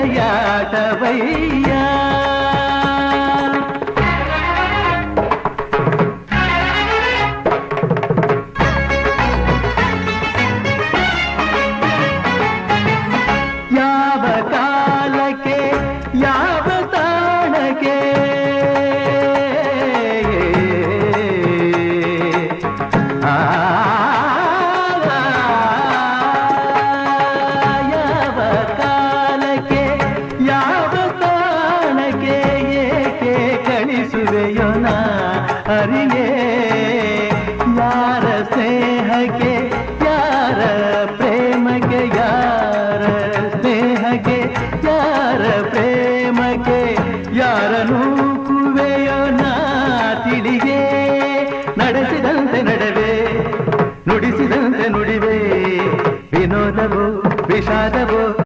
ವಿಳೆಯಾಟವಯ್ಯ. ಯಾವ ಕಾಲಕ್ಕೆ ಯಾವ ತಾಣಕ್ಕೆ ಯಾವ ಕಾಲಕ್ಕೆ ಯಾವ ತಾಣಕ್ಕೆ ಏಕೆ ಕಳಿಸುವೆಯೋ ನಾ ಅರಿಯೇ. ಯಾರ ಸ್ನೇಹಕ್ಕೆ ಯಾರ ಪ್ರೇಮಕ್ಕೆ ಯಾರ ಸ್ನೇಹಕ್ಕೆ ಯಾರ ಪ್ರೇಮಕ್ಕೆ ಯಾರನು ಕುವೆಯೋ ನಾ ತಿಳಿಗೆ. ನಡೆಸಿದಂತೆ ನಡೆವೆ ನುಡಿಸಿದಂತೆ ನುಡಿವೆ ವಿನೋದವೋ ವಿಷಾದವೋ